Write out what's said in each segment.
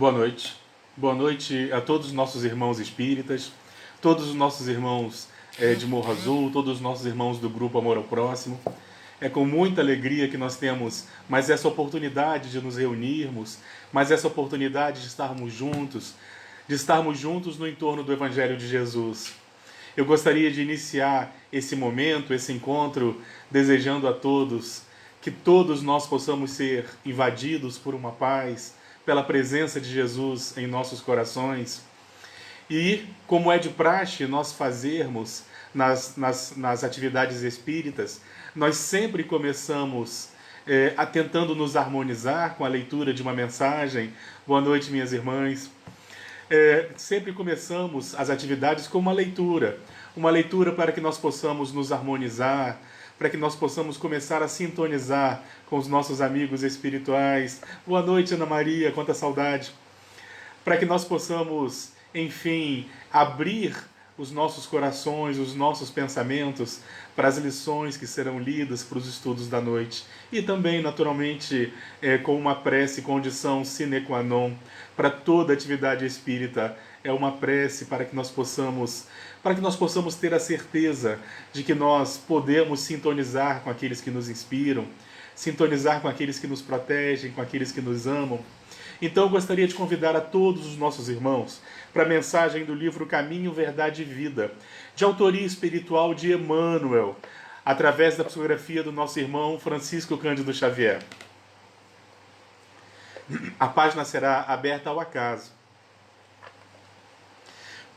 Boa noite. Boa noite a todos os nossos irmãos espíritas, todos os nossos irmãos de Morro Azul, todos os nossos irmãos do Grupo Amor ao Próximo. É com muita alegria que nós temos mais essa oportunidade de nos reunirmos, mais essa oportunidade de estarmos juntos no entorno do Evangelho de Jesus. Eu gostaria de iniciar esse momento, esse encontro, desejando a todos que todos nós possamos ser invadidos por uma paz, pela presença de Jesus em nossos corações. E, como é de praxe nós fazermos nas atividades espíritas, nós sempre começamos tentando nos harmonizar com a leitura de uma mensagem. Boa noite, minhas irmãs. Sempre começamos as atividades com uma leitura para que nós possamos nos harmonizar, para que nós possamos começar a sintonizar com os nossos amigos espirituais. Boa noite, Ana Maria, quanta saudade! Para que nós possamos, enfim, abrir os nossos corações, os nossos pensamentos para as lições que serão lidas, para os estudos da noite. E também, naturalmente, com uma prece, condição sine qua non, para toda atividade espírita, é uma prece para que nós possamos ter a certeza de que nós podemos sintonizar com aqueles que nos inspiram, sintonizar com aqueles que nos protegem, com aqueles que nos amam. Então eu gostaria de convidar a todos os nossos irmãos para a mensagem do livro Caminho, Verdade e Vida, de autoria espiritual de Emmanuel, através da psicografia do nosso irmão Francisco Cândido Xavier. A página será aberta ao acaso.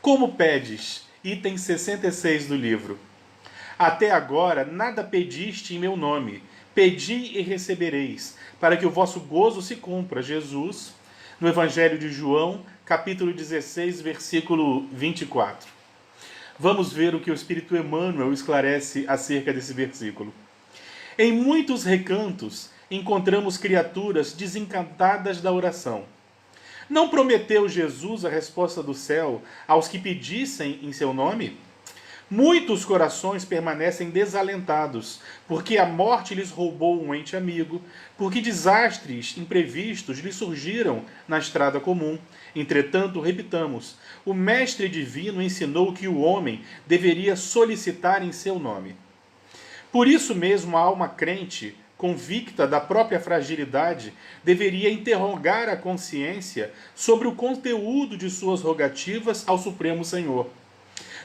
Como pedes? Item 66 do livro. Até agora nada pediste em meu nome. Pedi e recebereis, para que o vosso gozo se cumpra. Jesus, no Evangelho de João, capítulo 16, versículo 24. Vamos ver o que o Espírito Emmanuel esclarece acerca desse versículo. Em muitos recantos encontramos criaturas desencantadas da oração. Não prometeu Jesus a resposta do céu aos que pedissem em seu nome? Muitos corações permanecem desalentados, porque a morte lhes roubou um ente amigo, porque desastres imprevistos lhes surgiram na estrada comum. Entretanto, repitamos, o Mestre Divino ensinou que o homem deveria solicitar em seu nome. Por isso mesmo a alma crente, convicta da própria fragilidade, deveria interrogar a consciência sobre o conteúdo de suas rogativas ao Supremo Senhor,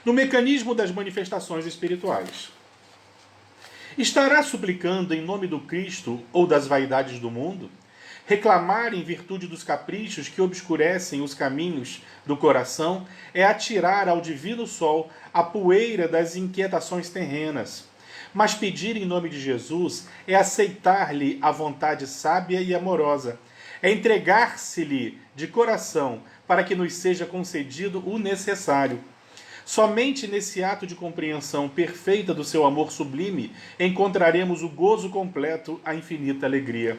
no mecanismo das manifestações espirituais. Estará suplicando em nome do Cristo ou das vaidades do mundo? Reclamar em virtude dos caprichos que obscurecem os caminhos do coração é atirar ao divino sol a poeira das inquietações terrenas. Mas pedir em nome de Jesus é aceitar-lhe a vontade sábia e amorosa. É entregar-se-lhe de coração para que nos seja concedido o necessário. Somente nesse ato de compreensão perfeita do seu amor sublime encontraremos o gozo completo, a infinita alegria.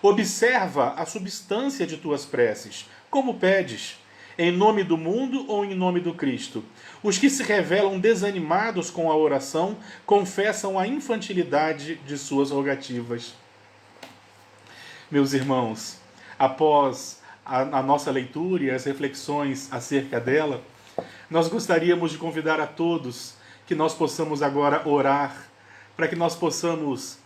Observa a substância de tuas preces. Como pedes? Em nome do mundo ou em nome do Cristo? Os que se revelam desanimados com a oração confessam a infantilidade de suas rogativas. Meus irmãos, após a nossa leitura e as reflexões acerca dela, nós gostaríamos de convidar a todos que nós possamos agora orar, para que nós possamos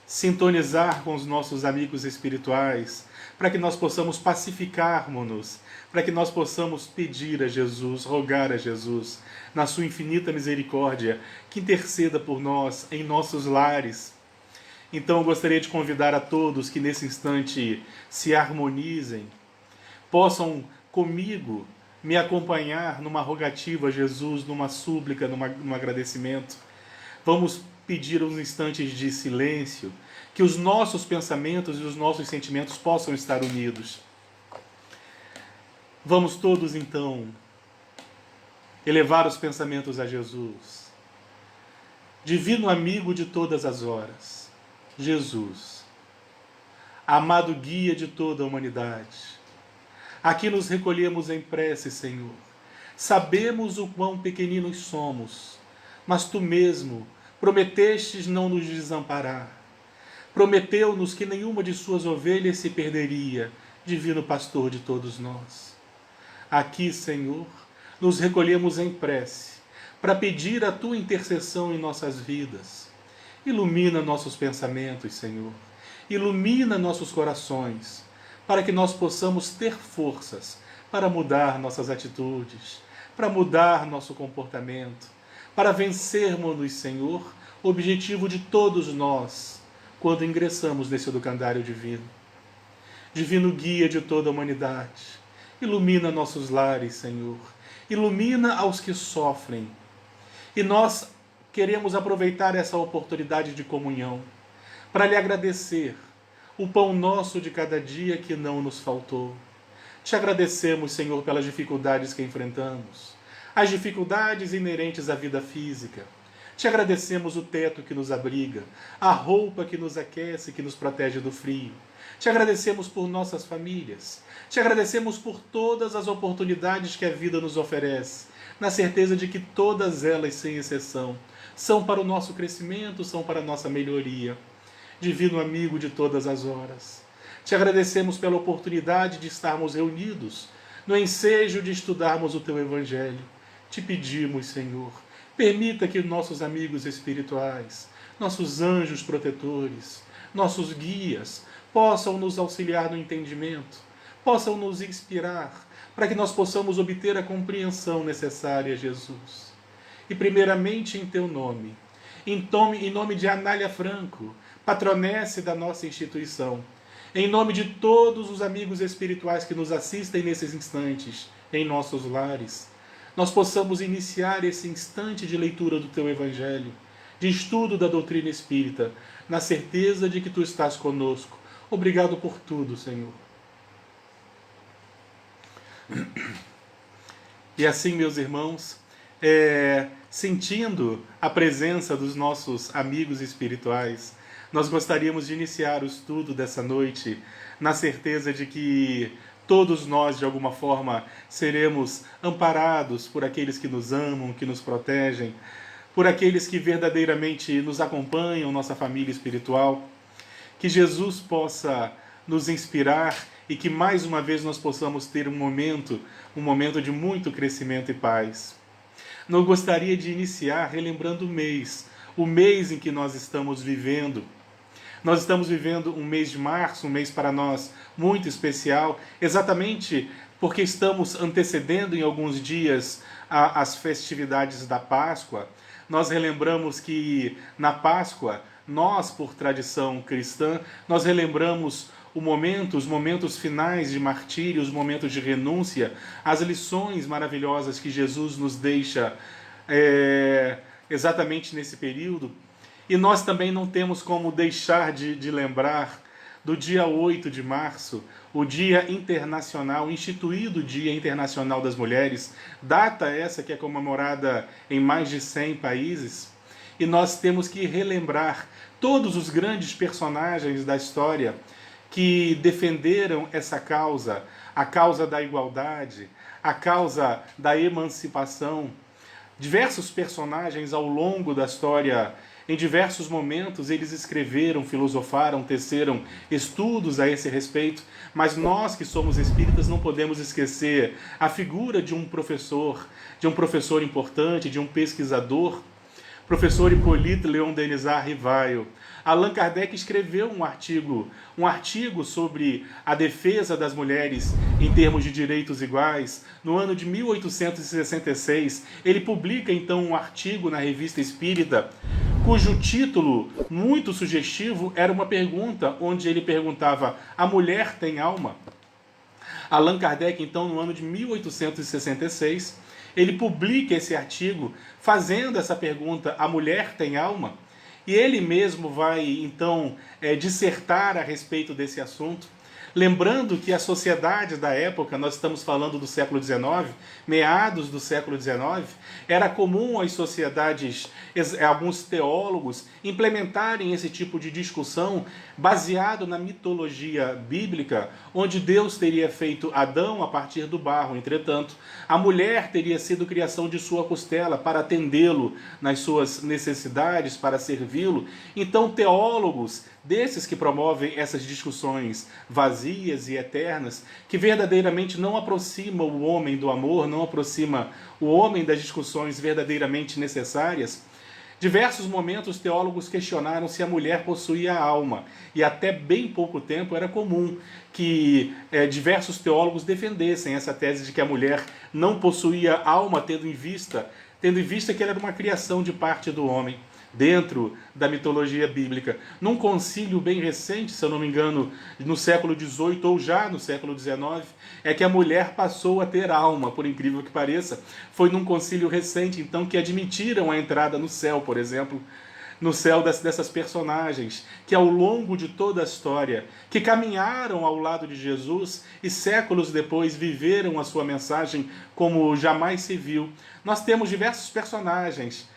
sintonizar com os nossos amigos espirituais, para que nós possamos pacificarmos-nos, para que nós possamos pedir a Jesus, rogar a Jesus, na sua infinita misericórdia, que interceda por nós em nossos lares. Então eu gostaria de convidar a todos que nesse instante se harmonizem, possam comigo me acompanhar numa rogativa a Jesus, numa súplica, num agradecimento. Vamos pedir uns instantes de silêncio, que os nossos pensamentos e os nossos sentimentos possam estar unidos. Vamos todos, então, elevar os pensamentos a Jesus. Divino amigo de todas as horas, Jesus, amado guia de toda a humanidade, aqui nos recolhemos em prece, Senhor. Sabemos o quão pequeninos somos, mas Tu mesmo prometestes não nos desamparar. Prometeu-nos que nenhuma de Suas ovelhas se perderia, divino pastor de todos nós. Aqui, Senhor, nos recolhemos em prece para pedir a tua intercessão em nossas vidas. Ilumina nossos pensamentos, Senhor. Ilumina nossos corações, para que nós possamos ter forças para mudar nossas atitudes, para mudar nosso comportamento, para vencermos, Senhor, o objetivo de todos nós quando ingressamos nesse educandário divino. Divino guia de toda a humanidade, ilumina nossos lares, Senhor, ilumina aos que sofrem. E nós queremos aproveitar essa oportunidade de comunhão para lhe agradecer o pão nosso de cada dia que não nos faltou. Te agradecemos, Senhor, pelas dificuldades que enfrentamos, as dificuldades inerentes à vida física. Te agradecemos o teto que nos abriga, a roupa que nos aquece, que nos protege do frio. Te agradecemos por nossas famílias. Te agradecemos por todas as oportunidades que a vida nos oferece, na certeza de que todas elas, sem exceção, são para o nosso crescimento, são para a nossa melhoria. Divino amigo de todas as horas, te agradecemos pela oportunidade de estarmos reunidos no ensejo de estudarmos o teu Evangelho. Te pedimos, Senhor, permita que nossos amigos espirituais, nossos anjos protetores, nossos guias, possam nos auxiliar no entendimento, possam nos inspirar, para que nós possamos obter a compreensão necessária, Jesus. E primeiramente em teu nome, em nome de Anália Franco, patronesse da nossa instituição, em nome de todos os amigos espirituais que nos assistem nesses instantes, em nossos lares, nós possamos iniciar esse instante de leitura do teu Evangelho, de estudo da doutrina espírita, na certeza de que tu estás conosco. Obrigado por tudo, Senhor. E assim, meus irmãos, sentindo a presença dos nossos amigos espirituais, nós gostaríamos de iniciar o estudo dessa noite na certeza de que todos nós, de alguma forma, seremos amparados por aqueles que nos amam, que nos protegem, por aqueles que verdadeiramente nos acompanham, nossa família espiritual. Que Jesus possa nos inspirar e que mais uma vez nós possamos ter um momento de muito crescimento e paz. Não gostaria de iniciar relembrando o mês em que nós estamos vivendo. Nós estamos vivendo um mês de março, um mês para nós muito especial, exatamente porque estamos antecedendo em alguns dias as festividades da Páscoa. Nós relembramos que na Páscoa, nós, por tradição cristã, nós relembramos os momentos finais de martírio, os momentos de renúncia, as lições maravilhosas que Jesus nos deixa exatamente nesse período. E nós também não temos como deixar de lembrar do dia 8 de março, o Dia Internacional, instituído Dia Internacional das Mulheres, data essa que é comemorada em mais de 100 países, e nós temos que relembrar todos os grandes personagens da história que defenderam essa causa, a causa da igualdade, a causa da emancipação. Diversos personagens ao longo da história, em diversos momentos, eles escreveram, filosofaram, teceram estudos a esse respeito, mas nós que somos espíritas não podemos esquecer a figura de um professor importante, de um pesquisador, professor Hippolyte Léon Denisard Rivail. Allan Kardec escreveu um artigo sobre a defesa das mulheres em termos de direitos iguais. No ano de 1866, ele publica então um artigo na Revista Espírita, cujo título, muito sugestivo, era uma pergunta, onde ele perguntava: a mulher tem alma? Allan Kardec, então, no ano de 1866, ele publica esse artigo fazendo essa pergunta: a mulher tem alma? E ele mesmo vai, então, dissertar a respeito desse assunto, lembrando que a sociedade da época, nós estamos falando do século XIX, meados do século XIX, era comum às sociedades, alguns teólogos, implementarem esse tipo de discussão baseado na mitologia bíblica, onde Deus teria feito Adão a partir do barro. Entretanto, a mulher teria sido criação de sua costela para atendê-lo nas suas necessidades, para servi-lo. Então, teólogos desses que promovem essas discussões vazias e eternas, que verdadeiramente não aproxima o homem do amor, não aproxima o homem das discussões verdadeiramente necessárias. Diversos momentos teólogos questionaram se a mulher possuía alma, e até bem pouco tempo era comum que diversos teólogos defendessem essa tese de que a mulher não possuía alma, tendo em vista que ela era uma criação de parte do homem, dentro da mitologia bíblica. Num concílio bem recente, se eu não me engano, no século XVIII ou já no século XIX, é que a mulher passou a ter alma, por incrível que pareça. Foi num concílio recente, então, que admitiram a entrada no céu, por exemplo, no céu dessas personagens, que ao longo de toda a história, que caminharam ao lado de Jesus e séculos depois viveram a sua mensagem como jamais se viu. Nós temos diversos personagens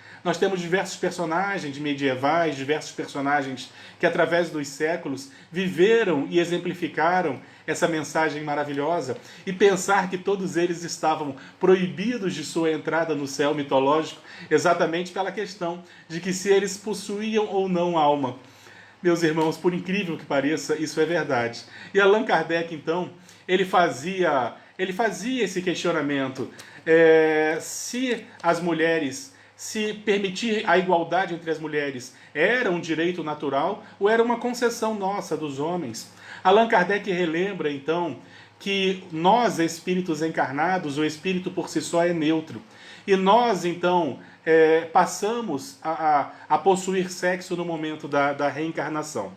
medievais, diversos personagens que através dos séculos viveram e exemplificaram essa mensagem maravilhosa, e pensar que todos eles estavam proibidos de sua entrada no céu mitológico exatamente pela questão de que se eles possuíam ou não alma. Meus irmãos, por incrível que pareça, isso é verdade. E Allan Kardec, então, ele fazia esse questionamento. Se as mulheres, se permitir a igualdade entre as mulheres era um direito natural ou era uma concessão nossa dos homens. Allan Kardec relembra, então, que nós, espíritos encarnados, o espírito por si só é neutro. E nós, então, passamos a possuir sexo no momento da reencarnação.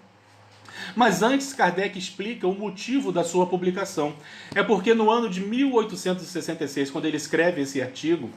Mas antes, Kardec explica o motivo da sua publicação. É porque no ano de 1866, quando ele escreve esse artigo,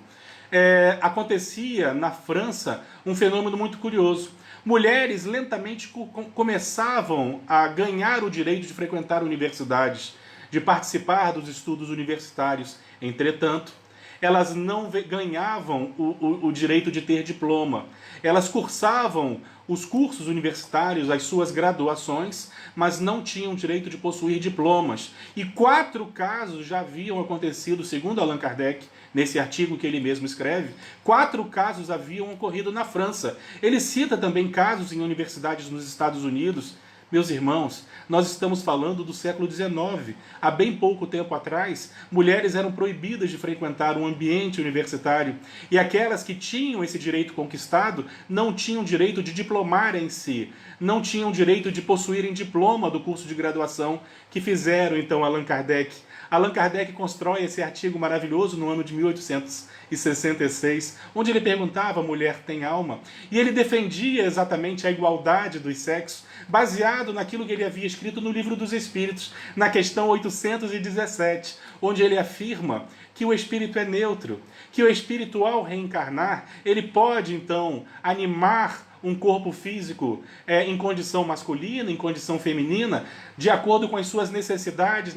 acontecia na França um fenômeno muito curioso. Mulheres lentamente começavam a ganhar o direito de frequentar universidades, de participar dos estudos universitários. Entretanto, elas não ganhavam o direito de ter diploma. Elas cursavam os cursos universitários, as suas graduações, mas não tinham direito de possuir diplomas. E 4 casos já haviam acontecido, segundo Allan Kardec, nesse artigo que ele mesmo escreve, 4 casos haviam ocorrido na França. Ele cita também casos em universidades nos Estados Unidos. Meus irmãos, nós estamos falando do século XIX. Há bem pouco tempo atrás, mulheres eram proibidas de frequentar um ambiente universitário, e aquelas que tinham esse direito conquistado não tinham direito de diplomar em si, não tinham direito de possuírem diploma do curso de graduação que fizeram, então, Allan Kardec. Allan Kardec constrói esse artigo maravilhoso no ano de 1866, onde ele perguntava: a mulher tem alma? E ele defendia exatamente a igualdade dos sexos, baseado naquilo que ele havia escrito no Livro dos Espíritos, na questão 817, onde ele afirma que o espírito é neutro, que o espírito, ao reencarnar, ele pode, então, animar um corpo físico em condição masculina, em condição feminina, de acordo com as suas necessidades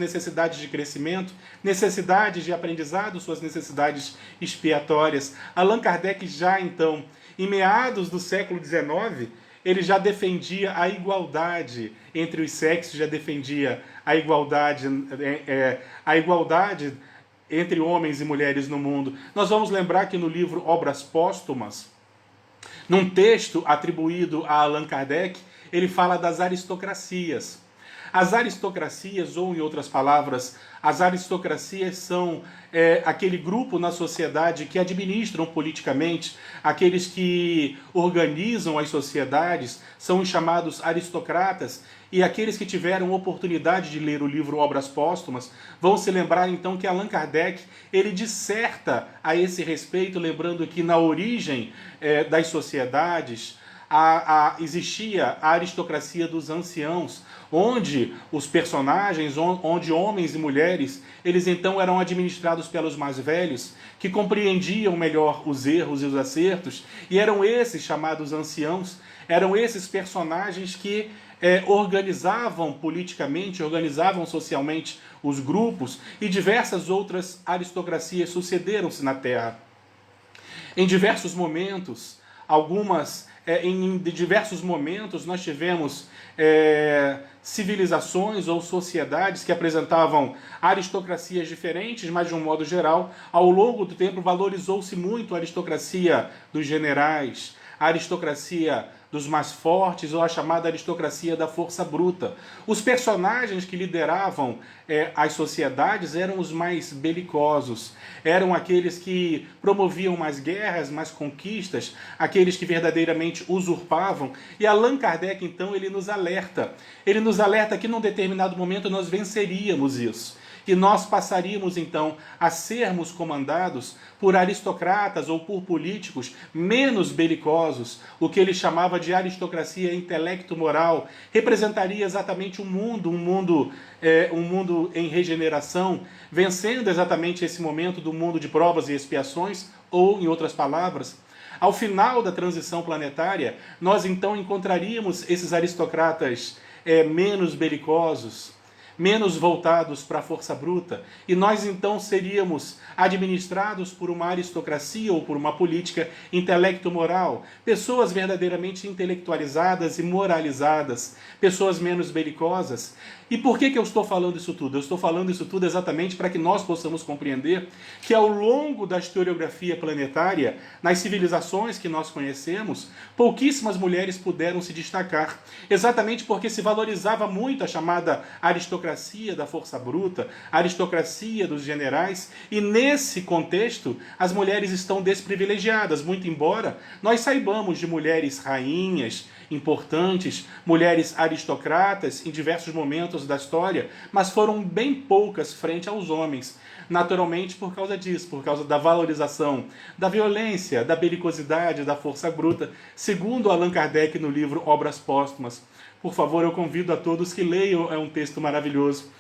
de crescimento, necessidades de aprendizado, suas necessidades expiatórias. Allan Kardec já, então, em meados do século XIX, ele já defendia a igualdade entre os sexos, já defendia a igualdade entre homens e mulheres no mundo. Nós vamos lembrar que no livro Obras Póstumas, num texto atribuído a Allan Kardec, ele fala das aristocracias. As aristocracias, ou em outras palavras, as aristocracias são aquele grupo na sociedade que administram politicamente, aqueles que organizam as sociedades, são os chamados aristocratas, e aqueles que tiveram oportunidade de ler o livro Obras Póstumas vão se lembrar então que Allan Kardec ele disserta a esse respeito, lembrando que na origem das sociedades existia a aristocracia dos anciãos, onde os personagens, onde homens e mulheres, eles então eram administrados pelos mais velhos, que compreendiam melhor os erros e os acertos, e eram esses chamados anciãos, eram esses personagens que organizavam politicamente, organizavam socialmente os grupos, e diversas outras aristocracias sucederam-se na Terra. Em diversos momentos, em diversos momentos nós tivemos civilizações ou sociedades que apresentavam aristocracias diferentes, mas de um modo geral, ao longo do tempo valorizou-se muito a aristocracia dos generais, a aristocracia dos mais fortes ou a chamada aristocracia da força bruta. Os personagens que lideravam as sociedades eram os mais belicosos, eram aqueles que promoviam mais guerras, mais conquistas, aqueles que verdadeiramente usurpavam. E Allan Kardec, então, ele nos alerta que num determinado momento nós venceríamos isso. E nós passaríamos, então, a sermos comandados por aristocratas ou por políticos menos belicosos, o que ele chamava de aristocracia intelecto-moral, representaria exatamente um mundo em regeneração, vencendo exatamente esse momento do mundo de provas e expiações, ou, em outras palavras, ao final da transição planetária, nós então encontraríamos esses aristocratas menos belicosos, menos voltados para a força bruta, e nós então seríamos administrados por uma aristocracia ou por uma política intelecto-moral, pessoas verdadeiramente intelectualizadas e moralizadas, pessoas menos belicosas. E por que eu estou falando isso tudo? Eu estou falando isso tudo exatamente para que nós possamos compreender que ao longo da historiografia planetária, nas civilizações que nós conhecemos, pouquíssimas mulheres puderam se destacar, exatamente porque se valorizava muito a chamada aristocracia da força bruta, a aristocracia dos generais, e nesse contexto as mulheres estão desprivilegiadas, muito embora nós saibamos de mulheres rainhas importantes, mulheres aristocratas em diversos momentos da história, mas foram bem poucas frente aos homens. Naturalmente por causa disso, por causa da valorização da violência, da belicosidade, da força bruta, segundo Allan Kardec no livro Obras Póstumas. Por favor, eu convido a todos que leiam, é um texto maravilhoso,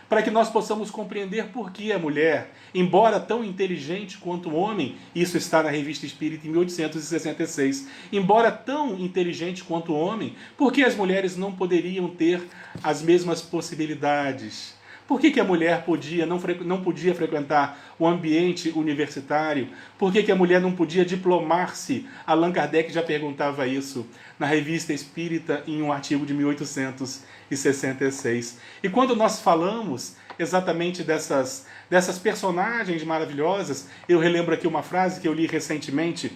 para que nós possamos compreender por que a mulher, embora tão inteligente quanto o homem, isso está na Revista Espírita em 1866, embora tão inteligente quanto o homem, por que as mulheres não poderiam ter as mesmas possibilidades? Por que a mulher não podia frequentar o ambiente universitário? Por que a mulher não podia diplomar-se? Allan Kardec já perguntava isso na Revista Espírita em um artigo de 1866. E quando nós falamos exatamente dessas personagens maravilhosas, eu relembro aqui uma frase que eu li recentemente,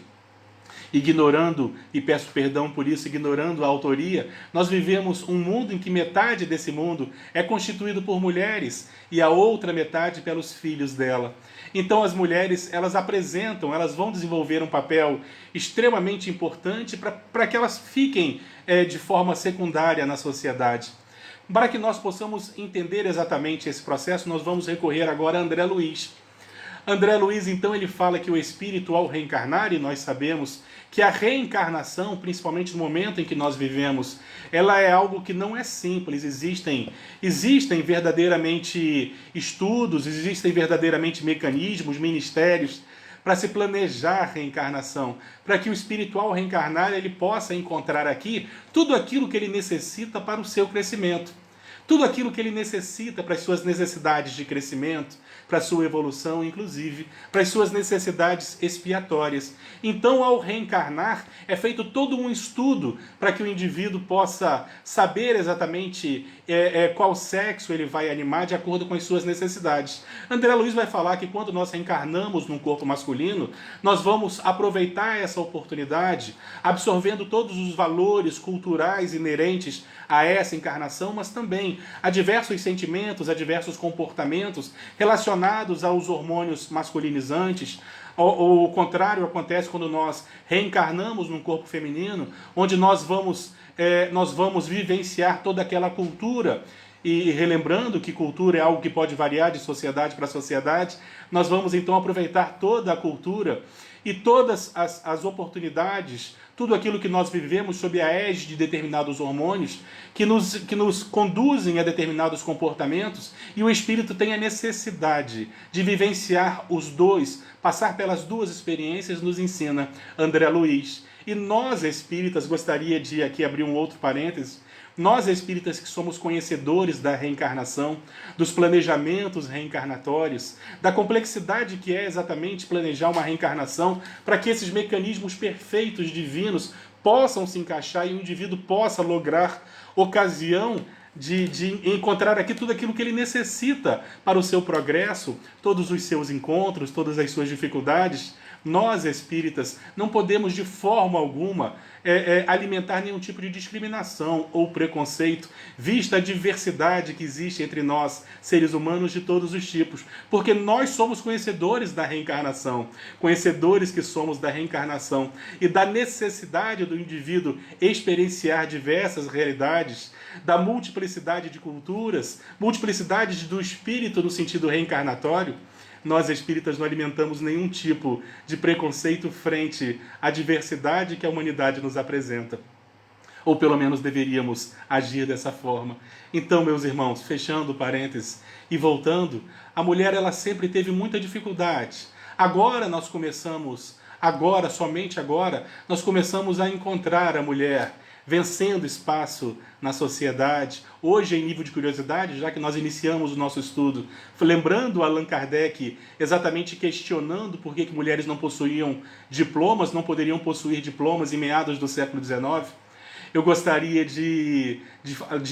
ignorando, e peço perdão por isso, ignorando a autoria, nós vivemos um mundo em que metade desse mundo é constituído por mulheres e a outra metade pelos filhos dela. Então as mulheres, elas vão desenvolver um papel extremamente importante para que elas fiquem de forma secundária na sociedade. Para que nós possamos entender exatamente esse processo, nós vamos recorrer agora a André Luiz. André Luiz, então, ele fala que o espírito, ao reencarnar, e nós sabemos que a reencarnação, principalmente no momento em que nós vivemos, ela é algo que não é simples. Existem verdadeiramente estudos, existem verdadeiramente mecanismos, ministérios, para se planejar a reencarnação, para que o espiritual reencarnar ele possa encontrar aqui tudo aquilo que ele necessita para o seu crescimento. Tudo aquilo que ele necessita para as suas necessidades de crescimento, para a sua evolução, inclusive, para as suas necessidades expiatórias. Então, ao reencarnar, é feito todo um estudo para que o indivíduo possa saber exatamente qual sexo ele vai animar de acordo com as suas necessidades. André Luiz vai falar que quando nós reencarnamos num corpo masculino, nós vamos aproveitar essa oportunidade, absorvendo todos os valores culturais inerentes a essa encarnação, mas também a diversos sentimentos, a diversos comportamentos relacionados aos hormônios masculinizantes. O contrário acontece quando nós reencarnamos num corpo feminino, onde nós vamos vivenciar toda aquela cultura. E relembrando que cultura é algo que pode variar de sociedade para sociedade, nós vamos então aproveitar toda a cultura e todas as oportunidades, tudo aquilo que nós vivemos sob a égide de determinados hormônios que nos conduzem a determinados comportamentos, e o espírito tem a necessidade de vivenciar os dois, passar pelas duas experiências, nos ensina André Luiz. E nós espíritas, gostaria de aqui abrir um outro parênteses, nós espíritas que somos conhecedores da reencarnação, dos planejamentos reencarnatórios, da complexidade que é exatamente planejar uma reencarnação para que esses mecanismos perfeitos divinos possam se encaixar e o indivíduo possa lograr ocasião de encontrar aqui tudo aquilo que ele necessita para o seu progresso, todos os seus encontros, todas as suas dificuldades. Nós, espíritas, não podemos de forma alguma alimentar nenhum tipo de discriminação ou preconceito, vista a diversidade que existe entre nós, seres humanos de todos os tipos, porque nós somos conhecedores da reencarnação, conhecedores que somos da reencarnação e da necessidade do indivíduo experienciar diversas realidades, da multiplicidade de culturas, multiplicidade do espírito no sentido reencarnatório. Nós espíritas não alimentamos nenhum tipo de preconceito frente à diversidade que a humanidade nos apresenta. Ou pelo menos deveríamos agir dessa forma. Então, meus irmãos, fechando parênteses e voltando, a mulher ela sempre teve muita dificuldade. Somente agora, nós começamos a encontrar a mulher vencendo espaço na sociedade. Hoje, em nível de curiosidade, já que nós iniciamos o nosso estudo, lembrando Allan Kardec, exatamente questionando por que mulheres não possuíam diplomas, não poderiam possuir diplomas em meados do século XIX, eu gostaria de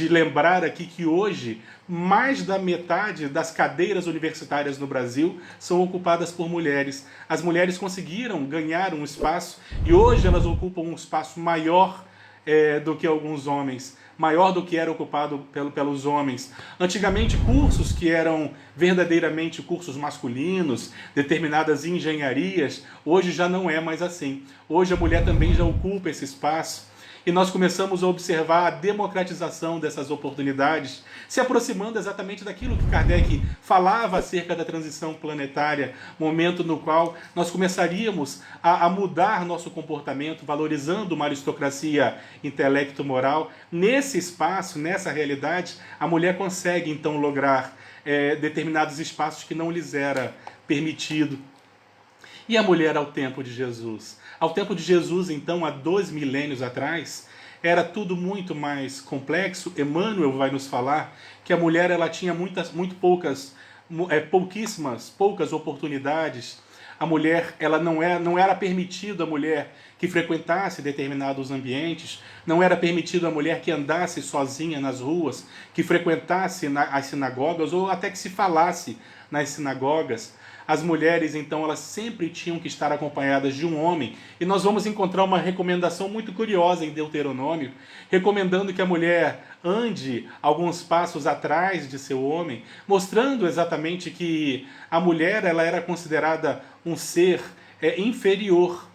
lembrar aqui que hoje, mais da metade das cadeiras universitárias no Brasil são ocupadas por mulheres. As mulheres conseguiram ganhar um espaço e hoje elas ocupam um espaço maior do que alguns homens, maior do que era ocupado pelos homens. Antigamente, cursos que eram verdadeiramente cursos masculinos, determinadas engenharias, hoje já não é mais assim. Hoje a mulher também já ocupa esse espaço. E nós começamos a observar a democratização dessas oportunidades, se aproximando exatamente daquilo que Kardec falava acerca da transição planetária, momento no qual nós começaríamos a mudar nosso comportamento, valorizando uma aristocracia intelecto-moral. Nesse espaço, nessa realidade, a mulher consegue então lograr determinados espaços que não lhes era permitido. E a mulher ao tempo de Jesus? Ao tempo de Jesus, então, há 2 milênios atrás, era tudo muito mais complexo. Emmanuel vai nos falar que a mulher ela tinha poucas oportunidades. A mulher ela não era permitido a mulher que frequentasse determinados ambientes, não era permitido a mulher que andasse sozinha nas ruas, que frequentasse as sinagogas ou até que se falasse nas sinagogas. As mulheres, então, elas sempre tinham que estar acompanhadas de um homem. E nós vamos encontrar uma recomendação muito curiosa em Deuteronômio, recomendando que a mulher ande alguns passos atrás de seu homem, mostrando exatamente que a mulher ela era considerada um ser inferior.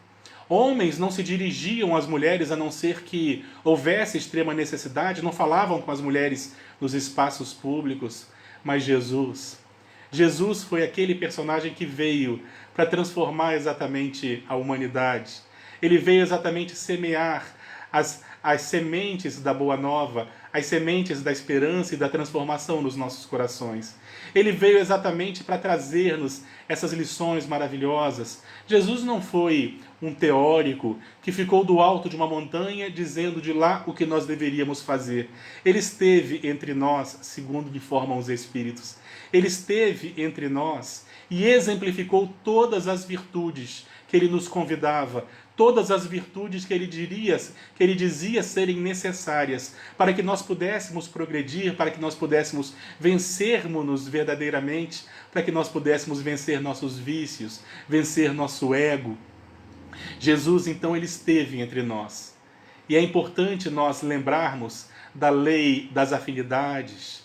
Homens não se dirigiam às mulheres a não ser que houvesse extrema necessidade, não falavam com as mulheres nos espaços públicos, mas Jesus foi aquele personagem que veio para transformar exatamente a humanidade. Ele veio exatamente semear as sementes da Boa Nova, as sementes da esperança e da transformação nos nossos corações. Ele veio exatamente para trazer-nos essas lições maravilhosas. Jesus não foi um teórico que ficou do alto de uma montanha dizendo de lá o que nós deveríamos fazer. Ele esteve entre nós, segundo lhe formam os Espíritos. Ele esteve entre nós e exemplificou todas as virtudes que ele nos convidava, todas as virtudes que ele dizia serem necessárias para que nós pudéssemos progredir, para que nós pudéssemos vencermos-nos verdadeiramente, para que nós pudéssemos vencer nossos vícios, vencer nosso ego. Jesus, então, ele esteve entre nós. E é importante nós lembrarmos da lei das afinidades,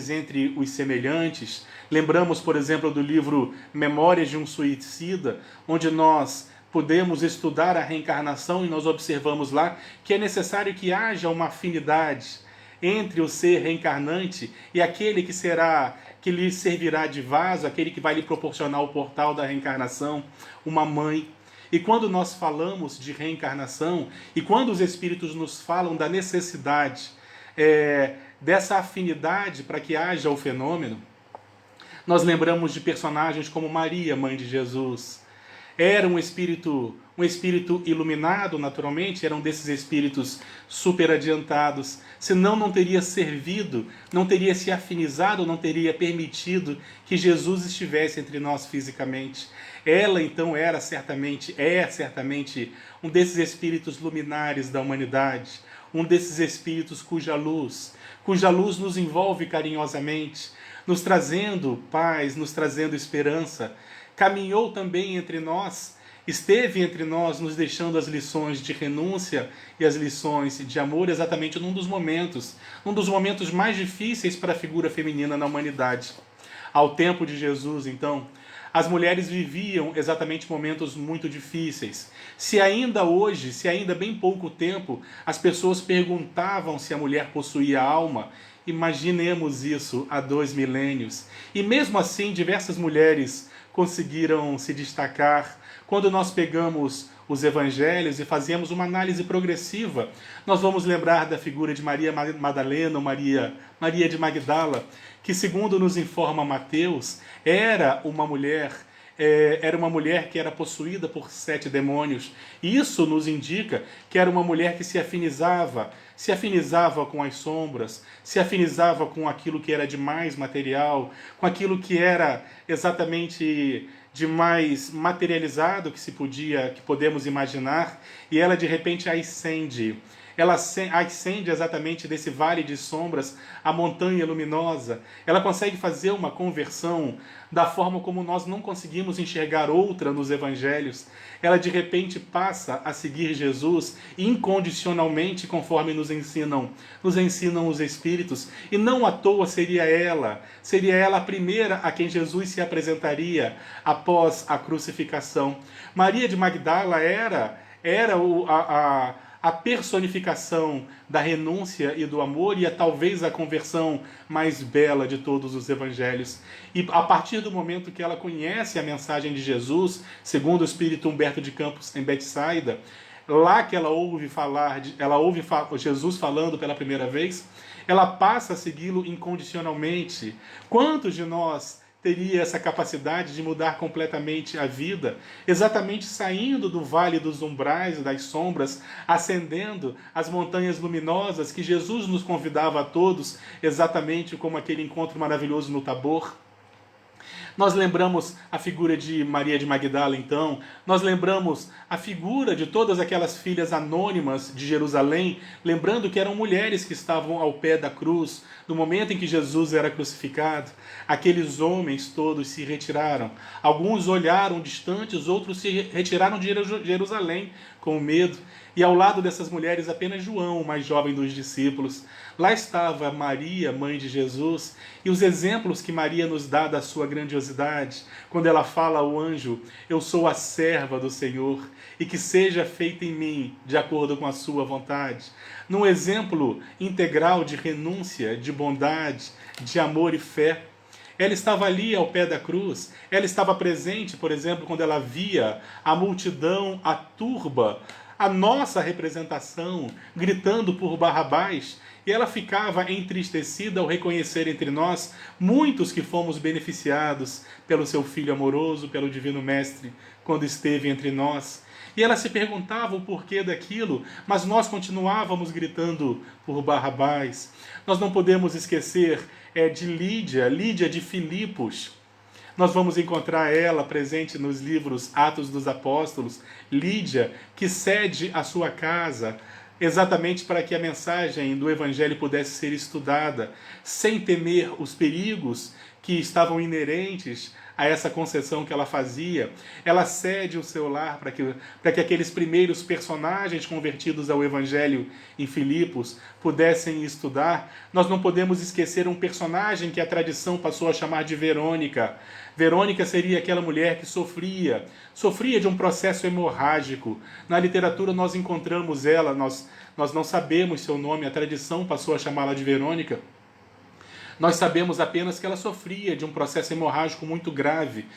entre os semelhantes. Lembramos, por exemplo, do livro Memórias de um Suicida, onde nós podemos estudar a reencarnação e nós observamos lá que é necessário que haja uma afinidade entre o ser reencarnante e aquele que lhe servirá de vaso, aquele que vai lhe proporcionar o portal da reencarnação, uma mãe. E quando nós falamos de reencarnação, e quando os Espíritos nos falam da necessidade dessa afinidade para que haja o fenômeno, nós lembramos de personagens como Maria, mãe de Jesus. Era um espírito iluminado, naturalmente, era um desses espíritos super adiantados. Senão não teria servido, não teria se afinizado, não teria permitido que Jesus estivesse entre nós fisicamente. Ela, então, é certamente um desses espíritos luminares da humanidade, um desses espíritos cuja luz nos envolve carinhosamente, nos trazendo paz, nos trazendo esperança. caminhou também entre nós, esteve entre nós, nos deixando as lições de renúncia e as lições de amor exatamente num dos momentos mais difíceis para a figura feminina na humanidade. Ao tempo de Jesus, então, as mulheres viviam exatamente momentos muito difíceis. Se ainda hoje, se ainda bem pouco tempo, as pessoas perguntavam se a mulher possuía alma, imaginemos isso há 2 milênios. E mesmo assim, diversas mulheres conseguiram se destacar. Quando nós pegamos os evangelhos e fazemos uma análise progressiva, nós vamos lembrar da figura de Maria Madalena, Maria de Magdala, que, segundo nos informa Mateus, era uma mulher que era possuída por 7 demônios. Isso nos indica que era uma mulher que se afinizava com as sombras, se afinizava com aquilo que era de mais material, com aquilo que era exatamente de mais materializado que podemos imaginar, e ela de repente ascende. Ela ascende exatamente desse vale de sombras à montanha luminosa. Ela consegue fazer uma conversão da forma como nós não conseguimos enxergar outra nos evangelhos. Ela de repente passa a seguir Jesus incondicionalmente, conforme nos ensinam os Espíritos. E não à toa seria ela a primeira a quem Jesus se apresentaria após a crucificação. Maria de Magdala era a personificação da renúncia e do amor, e talvez a conversão mais bela de todos os evangelhos. E a partir do momento que ela conhece a mensagem de Jesus, segundo o Espírito Humberto de Campos em Betsaida, lá que ela ouve Jesus falando pela primeira vez, ela passa a segui-lo incondicionalmente. Quantos de nós teria essa capacidade de mudar completamente a vida, exatamente saindo do vale dos umbrais e das sombras, ascendendo as montanhas luminosas que Jesus nos convidava a todos, exatamente como aquele encontro maravilhoso no Tabor? Nós lembramos a figura de Maria de Magdala, então. Nós lembramos a figura de todas aquelas filhas anônimas de Jerusalém, lembrando que eram mulheres que estavam ao pé da cruz, no momento em que Jesus era crucificado. Aqueles homens todos se retiraram. Alguns olharam distantes, outros se retiraram de Jerusalém com medo. E ao lado dessas mulheres, apenas João, o mais jovem dos discípulos. Lá estava Maria, mãe de Jesus, e os exemplos que Maria nos dá da sua grandiosidade, quando ela fala ao anjo: eu sou a serva do Senhor, e que seja feita em mim de acordo com a sua vontade. Num exemplo integral de renúncia, de bondade, de amor e fé. Ela estava ali ao pé da cruz, ela estava presente, por exemplo, quando ela via a multidão, a turba, a nossa representação, gritando por Barrabás, e ela ficava entristecida ao reconhecer entre nós muitos que fomos beneficiados pelo seu Filho amoroso, pelo Divino Mestre, quando esteve entre nós. E ela se perguntava o porquê daquilo, mas nós continuávamos gritando por Barrabás. Nós não podemos esquecer de Lídia de Filipos. Nós vamos encontrar ela presente nos livros Atos dos Apóstolos. Lídia, que cede a sua casa, exatamente para que a mensagem do Evangelho pudesse ser estudada, sem temer os perigos que estavam inerentes a essa concessão que ela fazia. Ela cede o seu lar para que aqueles primeiros personagens convertidos ao Evangelho em Filipos pudessem estudar. Nós não podemos esquecer um personagem que a tradição passou a chamar de Verônica. Verônica seria aquela mulher que sofria de um processo hemorrágico. Na literatura nós encontramos ela, nós não sabemos seu nome, a tradição passou a chamá-la de Verônica. Nós sabemos apenas que ela sofria de um processo hemorrágico muito grave.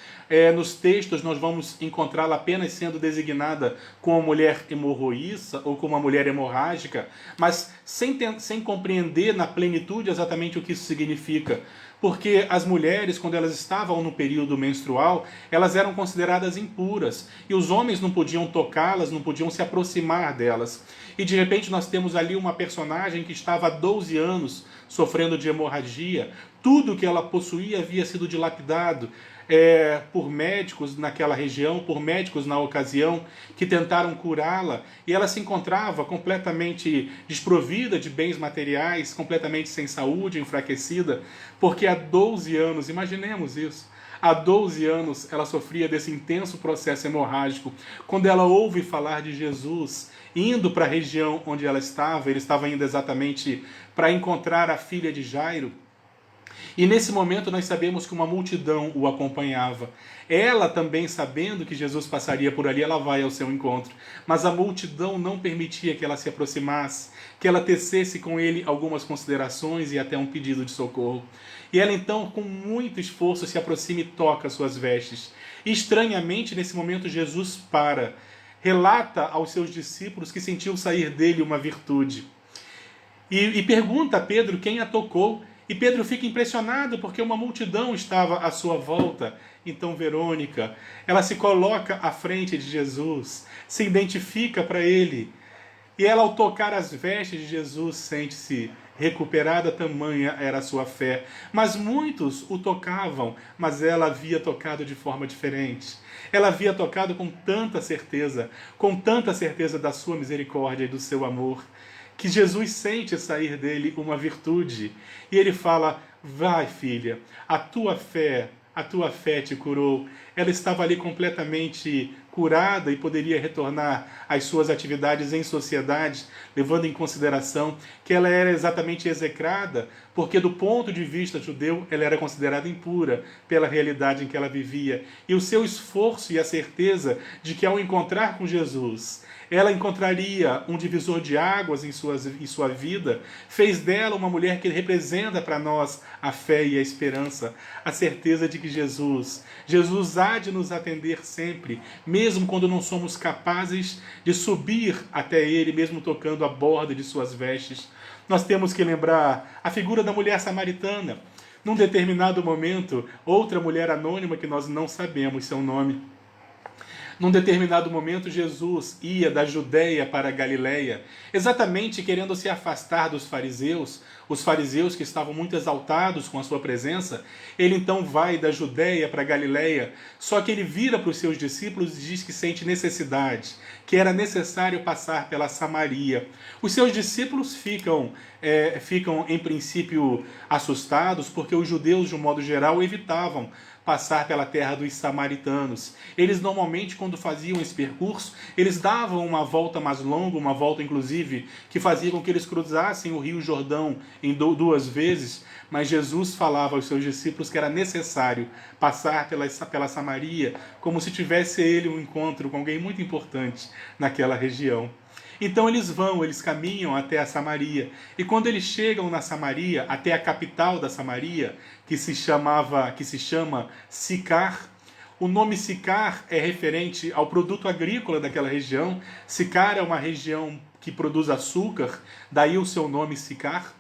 Nos textos nós vamos encontrá-la apenas sendo designada como uma mulher hemorroíça ou como uma mulher hemorrágica, mas sem compreender na plenitude exatamente o que isso significa. Porque as mulheres, quando elas estavam no período menstrual, elas eram consideradas impuras. E os homens não podiam tocá-las, não podiam se aproximar delas. E de repente nós temos ali uma personagem que estava há 12 anos sofrendo de hemorragia. Tudo que ela possuía havia sido dilapidado por médicos naquela região, por médicos na ocasião, que tentaram curá-la, e ela se encontrava completamente desprovida de bens materiais, completamente sem saúde, enfraquecida, porque há 12 anos, imaginemos isso, Há 12 anos ela sofria desse intenso processo hemorrágico. Quando ela ouve falar de Jesus, indo para a região onde ela estava, ele estava indo exatamente para encontrar a filha de Jairo. E nesse momento nós sabemos que uma multidão o acompanhava. Ela também, sabendo que Jesus passaria por ali, ela vai ao seu encontro. Mas a multidão não permitia que ela se aproximasse, que ela tecesse com ele algumas considerações e até um pedido de socorro. E ela então, com muito esforço, se aproxima e toca suas vestes. E, estranhamente, nesse momento, Jesus para. Relata aos seus discípulos que sentiu sair dele uma virtude. E pergunta a Pedro quem a tocou. E Pedro fica impressionado porque uma multidão estava à sua volta. Então Verônica, ela se coloca à frente de Jesus, se identifica para ele. E ela, ao tocar as vestes de Jesus, sente-se recuperada, tamanha era a sua fé. Mas muitos o tocavam, mas ela havia tocado de forma diferente. Ela havia tocado com tanta certeza da sua misericórdia e do seu amor, que Jesus sente sair dele uma virtude. E ele fala: vai, filha, a tua fé te curou. Ela estava ali completamente curada e poderia retornar às suas atividades em sociedade, levando em consideração que ela era exatamente execrada, porque do ponto de vista judeu ela era considerada impura pela realidade em que ela vivia. E o seu esforço e a certeza de que ao encontrar com Jesus, ela encontraria um divisor de águas em sua vida, fez dela uma mulher que representa para nós a fé e a esperança, a certeza de que Jesus há de nos atender sempre, mesmo quando não somos capazes de subir até Ele, mesmo tocando a borda de suas vestes. Nós temos que lembrar a figura da mulher samaritana. Num determinado momento, outra mulher anônima que nós não sabemos seu nome. Num determinado momento, Jesus ia da Judéia para a Galiléia, exatamente querendo se afastar dos fariseus, os fariseus que estavam muito exaltados com a sua presença. Ele então vai da Judéia para a Galiléia, só que ele vira para os seus discípulos e diz que sente necessidade, que era necessário passar pela Samaria. Os seus discípulos ficam em princípio assustados, porque os judeus, de um modo geral, evitavam passar pela terra dos samaritanos. Eles normalmente, quando faziam esse percurso, eles davam uma volta mais longa, uma volta inclusive que fazia com que eles cruzassem o Rio Jordão em 2 vezes, mas Jesus falava aos seus discípulos que era necessário passar pela Samaria, como se tivesse ele um encontro com alguém muito importante naquela região. Então eles caminham até a Samaria. E quando eles chegam na Samaria, até a capital da Samaria, que se chama Sicar, o nome Sicar é referente ao produto agrícola daquela região. Sicar é uma região que produz açúcar, daí o seu nome Sicar.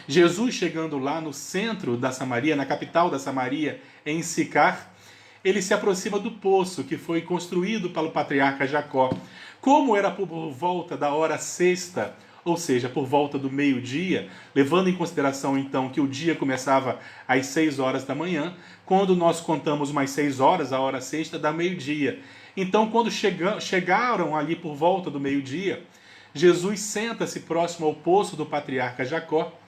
Jesus, chegando lá no centro da Samaria, na capital da Samaria, em Sicar, ele se aproxima do poço que foi construído pelo patriarca Jacó. Como era por volta da hora sexta, ou seja, por volta do meio-dia, levando em consideração então que o dia começava às 6 horas da manhã, quando nós contamos mais 6 horas, a hora sexta dá meio-dia. Então, quando chegaram ali por volta do meio-dia, Jesus senta-se próximo ao poço do patriarca Jacó,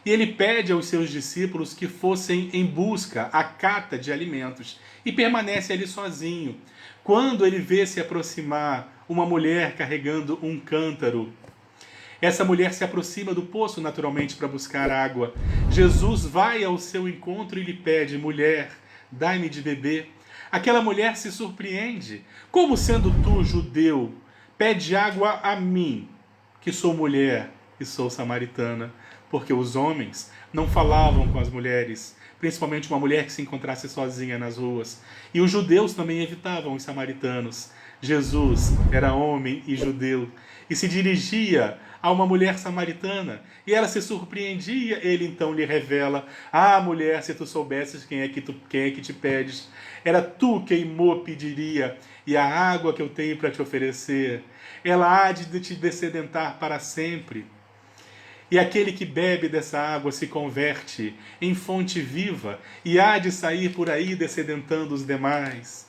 e ele pede aos seus discípulos que fossem em busca, à cata de alimentos, e permanece ali sozinho. Quando ele vê se aproximar uma mulher carregando um cântaro, essa mulher se aproxima do poço naturalmente para buscar água. Jesus vai ao seu encontro e lhe pede: mulher, dai-me de beber. Aquela mulher se surpreende. Como sendo tu, judeu, pede água a mim, que sou mulher e sou samaritana? Porque os homens não falavam com as mulheres, principalmente uma mulher que se encontrasse sozinha nas ruas. E os judeus também evitavam os samaritanos. Jesus era homem e judeu e se dirigia a uma mulher samaritana, e ela se surpreendia. Ele então lhe revela: ah, mulher, se tu soubesses quem é que te pedes, era tu quem mo pediria, e a água que eu tenho para te oferecer, ela há de te dessedentar para sempre. E aquele que bebe dessa água se converte em fonte viva e há de sair por aí dessedentando os demais.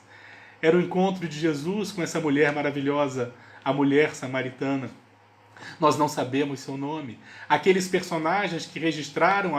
Era o encontro de Jesus com essa mulher maravilhosa, a mulher samaritana. Nós não sabemos seu nome. Aqueles personagens que registraram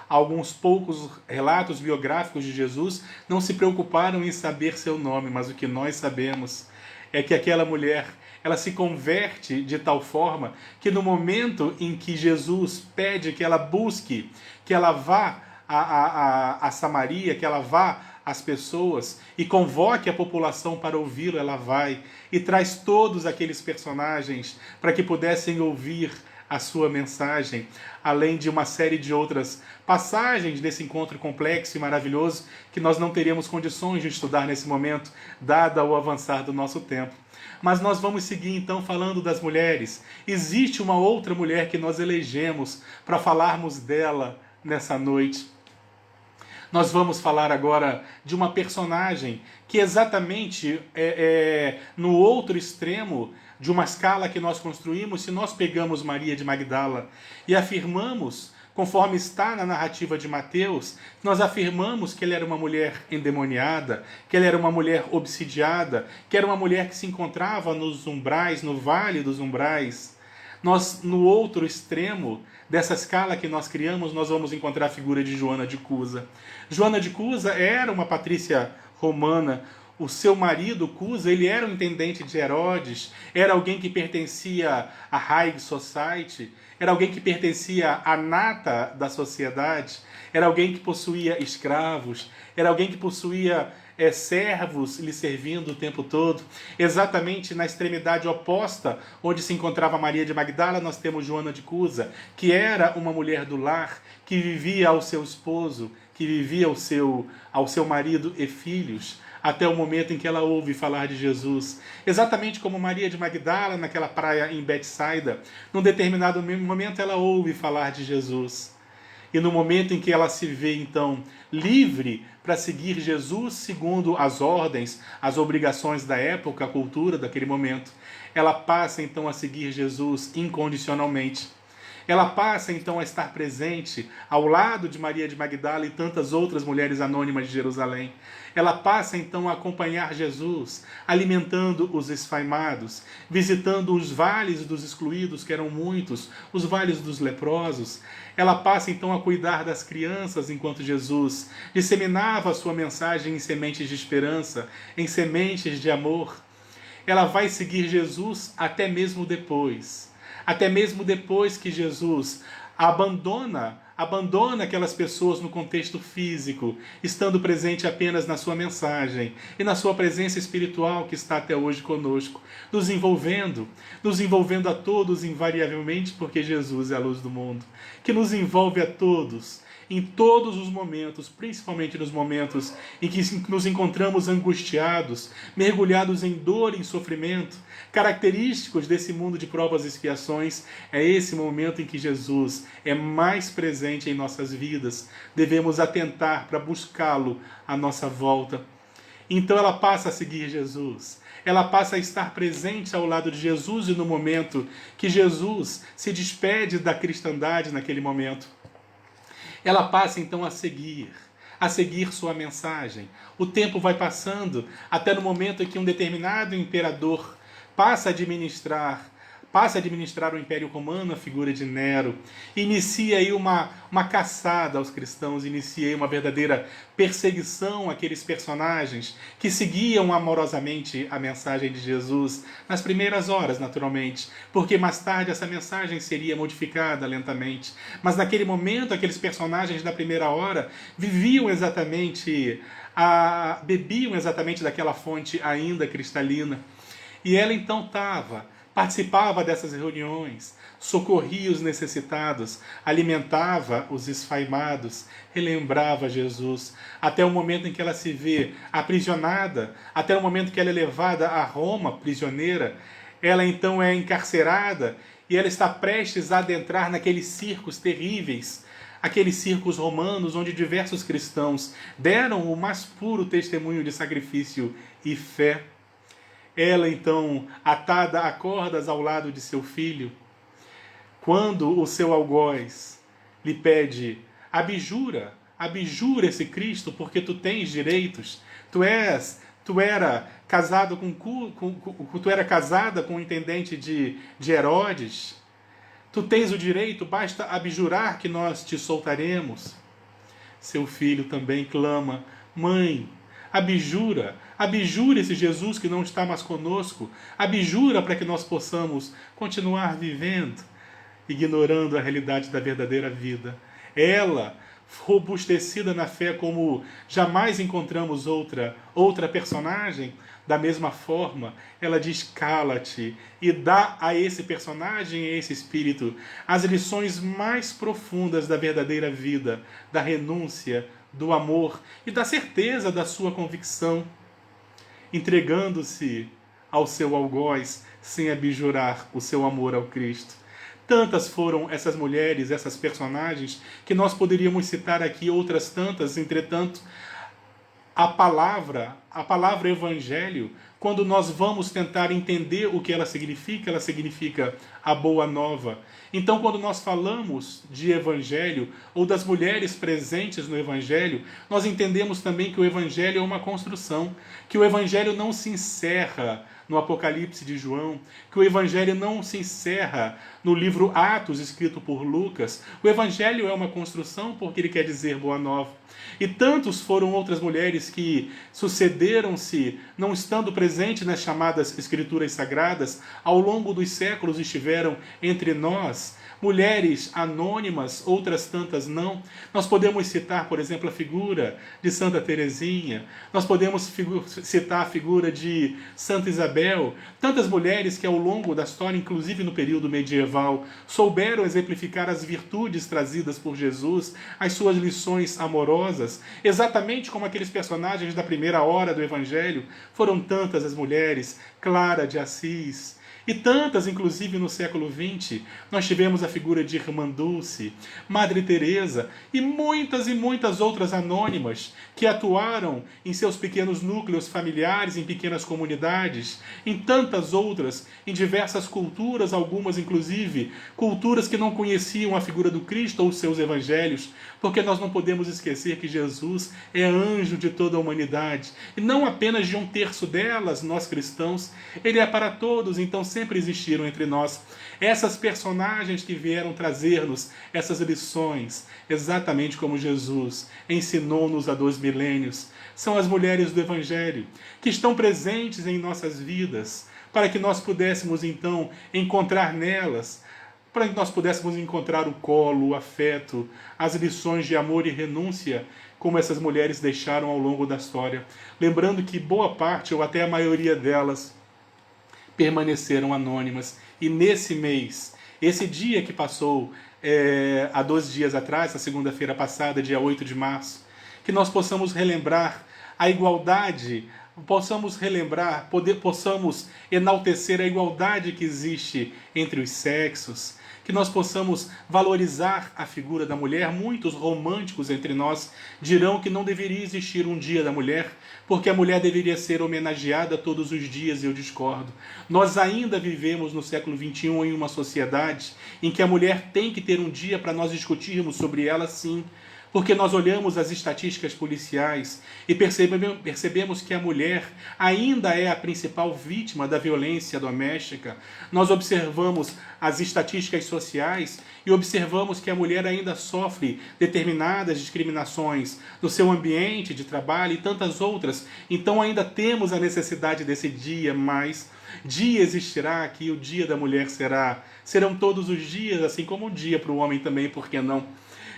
alguns poucos relatos biográficos de Jesus não se preocuparam em saber seu nome, mas o que nós sabemos é que aquela mulher, ela se converte de tal forma que no momento em que Jesus pede que ela busque, que ela vá a Samaria, que ela vá às pessoas e convoque a população para ouvi-lo, ela vai e traz todos aqueles personagens para que pudessem ouvir a sua mensagem, além de uma série de outras passagens desse encontro complexo e maravilhoso que nós não teríamos condições de estudar nesse momento, dada o avançar do nosso tempo. Mas nós vamos seguir então falando das mulheres. Existe uma outra mulher que nós elegemos para falarmos dela nessa noite. Nós vamos falar agora de uma personagem que exatamente no outro extremo de uma escala que nós construímos, se nós pegamos Maria de Magdala e afirmamos, conforme está na narrativa de Mateus, nós afirmamos que ela era uma mulher endemoniada, que ela era uma mulher obsidiada, que era uma mulher que se encontrava nos umbrais, no vale dos umbrais. Nós, no outro extremo dessa escala que nós criamos, nós vamos encontrar a figura de Joana de Cusa. Joana de Cusa era uma patrícia romana. O seu marido, Cusa, ele era um intendente de Herodes, era alguém que pertencia à High Society, era alguém que pertencia à nata da sociedade, era alguém que possuía escravos, era alguém que possuía servos lhe servindo o tempo todo. Exatamente na extremidade oposta, onde se encontrava Maria de Magdala, nós temos Joana de Cusa, que era uma mulher do lar, que vivia ao seu esposo, que vivia ao seu marido e filhos, até o momento em que ela ouve falar de Jesus. Exatamente como Maria de Magdala, naquela praia em Betsaida, num determinado momento ela ouve falar de Jesus. E no momento em que ela se vê, então, livre para seguir Jesus segundo as ordens, as obrigações da época, a cultura daquele momento, ela passa, então, a seguir Jesus incondicionalmente. Ela passa, então, a estar presente ao lado de Maria de Magdala e tantas outras mulheres anônimas de Jerusalém. Ela passa, então, a acompanhar Jesus, alimentando os esfaimados, visitando os vales dos excluídos, que eram muitos, os vales dos leprosos. Ela passa, então, a cuidar das crianças, enquanto Jesus disseminava a sua mensagem em sementes de esperança, em sementes de amor. Ela vai seguir Jesus até mesmo depois. Até mesmo depois que Jesus abandona aquelas pessoas no contexto físico, estando presente apenas na sua mensagem e na sua presença espiritual que está até hoje conosco, nos envolvendo a todos invariavelmente, porque Jesus é a luz do mundo, que nos envolve a todos, em todos os momentos, principalmente nos momentos em que nos encontramos angustiados, mergulhados em dor e em sofrimento, característicos desse mundo de provas e expiações. É esse momento em que Jesus é mais presente em nossas vidas. Devemos atentar para buscá-lo à nossa volta. Então ela passa a seguir Jesus. Ela passa a estar presente ao lado de Jesus, e no momento que Jesus se despede da cristandade naquele momento, ela passa então a seguir sua mensagem. O tempo vai passando até no momento em que um determinado imperador passa a administrar o Império Romano, a figura de Nero. Inicia aí uma caçada aos cristãos, inicia aí uma verdadeira perseguição àqueles personagens que seguiam amorosamente a mensagem de Jesus, nas primeiras horas, naturalmente, porque mais tarde essa mensagem seria modificada lentamente. Mas naquele momento, aqueles personagens da primeira hora bebiam exatamente daquela fonte ainda cristalina. E ela então participava dessas reuniões, socorria os necessitados, alimentava os esfaimados, relembrava Jesus, até o momento em que ela se vê aprisionada, até o momento que ela é levada a Roma, prisioneira. Ela então é encarcerada e ela está prestes a adentrar naqueles circos terríveis, aqueles circos romanos onde diversos cristãos deram o mais puro testemunho de sacrifício e fé. Ela, então, atada a cordas ao lado de seu filho, quando o seu algoz lhe pede: abjura esse Cristo, porque tu tens direitos, tu era casada com o intendente de Herodes, Tu tens o direito, basta abjurar que nós te soltaremos. Seu filho também clama: Mãe, abjura, abjura esse Jesus que não está mais conosco, abjura para que nós possamos continuar vivendo, ignorando a realidade da verdadeira vida. Ela, robustecida na fé como jamais encontramos outra personagem, da mesma forma, ela diz: cala-te, e dá a esse personagem, a esse espírito, as lições mais profundas da verdadeira vida, da renúncia, do amor e da certeza da sua convicção, entregando-se ao seu algoz sem abjurar o seu amor ao Cristo. Tantas foram essas mulheres, essas personagens, que nós poderíamos citar aqui outras tantas. Entretanto, a palavra evangelho, quando nós vamos tentar entender o que ela significa a boa nova. Então, quando nós falamos de evangelho ou das mulheres presentes no evangelho, nós entendemos também que o evangelho é uma construção, que o evangelho não se encerra no Apocalipse de João, que o Evangelho não se encerra no livro Atos, escrito por Lucas. O Evangelho é uma construção porque ele quer dizer boa nova. E tantos foram outras mulheres que sucederam-se, não estando presentes nas chamadas Escrituras Sagradas, ao longo dos séculos estiveram entre nós. Mulheres anônimas, outras tantas não. Nós podemos citar, por exemplo, a figura de Santa Teresinha. Nós podemos citar a figura de Santa Isabel. Tantas mulheres que ao longo da história, inclusive no período medieval, souberam exemplificar as virtudes trazidas por Jesus, as suas lições amorosas, exatamente como aqueles personagens da primeira hora do Evangelho. Foram tantas as mulheres, Clara de Assis, e tantas, inclusive no século XX, nós tivemos a figura de Irmã Dulce, Madre Teresa e muitas outras anônimas que atuaram em seus pequenos núcleos familiares, em pequenas comunidades, em tantas outras, em diversas culturas, algumas inclusive culturas que não conheciam a figura do Cristo ou os seus evangelhos, porque nós não podemos esquecer que Jesus é anjo de toda a humanidade, e não apenas de um terço delas, nós cristãos, ele é para todos. Então sempre existiram entre nós essas personagens que vieram trazer-nos essas lições, exatamente como Jesus ensinou-nos há 2 milênios. São as mulheres do Evangelho, que estão presentes em nossas vidas, para que nós pudéssemos então encontrar nelas, para que nós pudéssemos encontrar o colo, o afeto, as lições de amor e renúncia, como essas mulheres deixaram ao longo da história. Lembrando que boa parte, ou até a maioria delas, permaneceram anônimas. E nesse mês, esse dia que passou há 2 dias atrás, na segunda-feira passada, dia 8 de março, que nós possamos relembrar a igualdade, possamos enaltecer a igualdade que existe entre os sexos, que nós possamos valorizar a figura da mulher. Muitos românticos entre nós dirão que não deveria existir um dia da mulher, porque a mulher deveria ser homenageada todos os dias, e eu discordo. Nós ainda vivemos no século XXI em uma sociedade em que a mulher tem que ter um dia para nós discutirmos sobre ela, sim, porque nós olhamos as estatísticas policiais e percebemos que a mulher ainda é a principal vítima da violência doméstica. Nós observamos as estatísticas sociais e observamos que a mulher ainda sofre determinadas discriminações no seu ambiente de trabalho e tantas outras. Então ainda temos a necessidade desse dia, mas dia existirá que o dia da mulher serão todos os dias, assim como um dia para o homem também, por que não?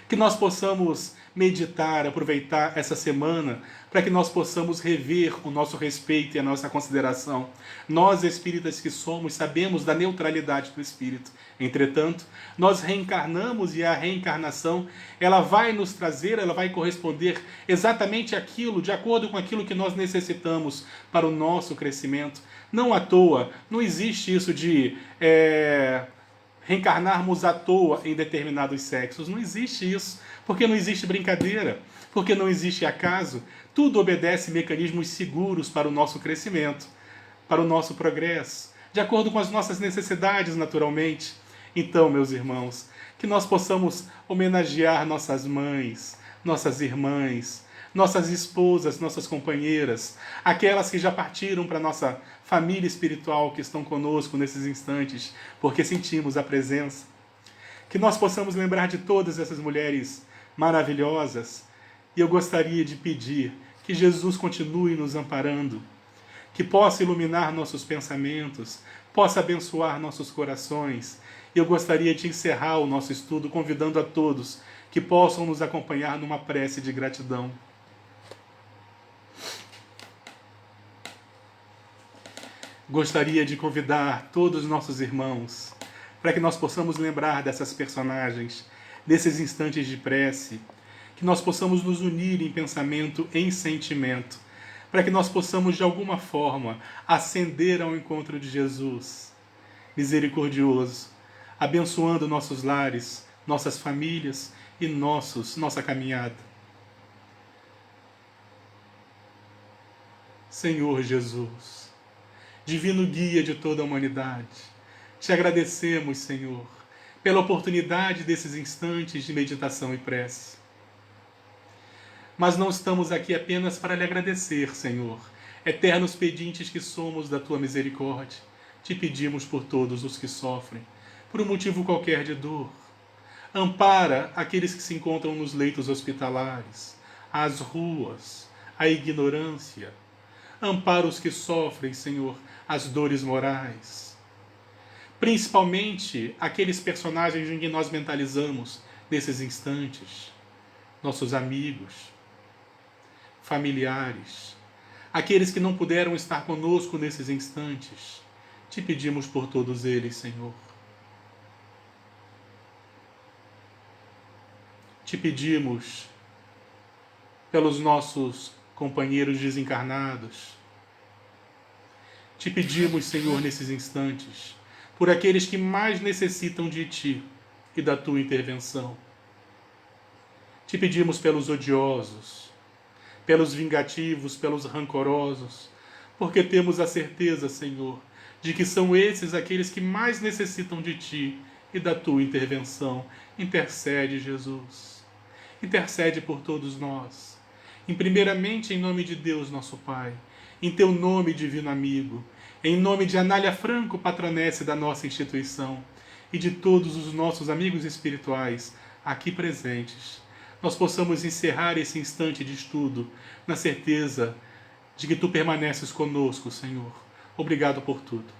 Que nós possamos meditar, aproveitar essa semana, para que nós possamos rever o nosso respeito e a nossa consideração. Nós, espíritas que somos, sabemos da neutralidade do espírito. Entretanto, nós reencarnamos, e a reencarnação, ela vai nos trazer, ela vai corresponder exatamente aquilo, de acordo com aquilo que nós necessitamos para o nosso crescimento. Não à toa, não existe isso de reencarnarmos à toa em determinados sexos. Não existe isso, porque não existe brincadeira, porque não existe acaso. Tudo obedece mecanismos seguros para o nosso crescimento, para o nosso progresso, de acordo com as nossas necessidades, naturalmente. Então, meus irmãos, que nós possamos homenagear nossas mães, nossas irmãs, nossas esposas, nossas companheiras, aquelas que já partiram para a nossa família espiritual, que estão conosco nesses instantes, porque sentimos a presença. Que nós possamos lembrar de todas essas mulheres maravilhosas. E eu gostaria de pedir que Jesus continue nos amparando, que possa iluminar nossos pensamentos, possa abençoar nossos corações. Eu gostaria de encerrar o nosso estudo convidando a todos que possam nos acompanhar numa prece de gratidão. Gostaria de convidar todos os nossos irmãos para que nós possamos lembrar dessas personagens, desses instantes de prece, que nós possamos nos unir em pensamento, em sentimento, para que nós possamos de alguma forma ascender ao encontro de Jesus, misericordioso, abençoando nossos lares, nossas famílias e nossa caminhada. Senhor Jesus, divino guia de toda a humanidade, te agradecemos, Senhor, pela oportunidade desses instantes de meditação e prece. Mas não estamos aqui apenas para lhe agradecer, Senhor, eternos pedintes que somos da tua misericórdia. Te pedimos por todos os que sofrem, por um motivo qualquer de dor. Ampara aqueles que se encontram nos leitos hospitalares, às ruas, à ignorância. Ampara os que sofrem, Senhor, as dores morais. Principalmente aqueles personagens em que nós mentalizamos nesses instantes. Nossos amigos, familiares, aqueles que não puderam estar conosco nesses instantes. Te pedimos por todos eles, Senhor. Te pedimos pelos nossos companheiros desencarnados. Te pedimos, Senhor, nesses instantes, por aqueles que mais necessitam de Ti e da Tua intervenção. Te pedimos pelos odiosos, pelos vingativos, pelos rancorosos, porque temos a certeza, Senhor, de que são esses aqueles que mais necessitam de Ti e da Tua intervenção. Intercede, Jesus. Intercede por todos nós. Primeiramente, em nome de Deus, nosso Pai, em Teu nome, divino amigo, em nome de Anália Franco, patronesse da nossa instituição, e de todos os nossos amigos espirituais aqui presentes, nós possamos encerrar esse instante de estudo na certeza de que Tu permaneces conosco, Senhor. Obrigado por tudo.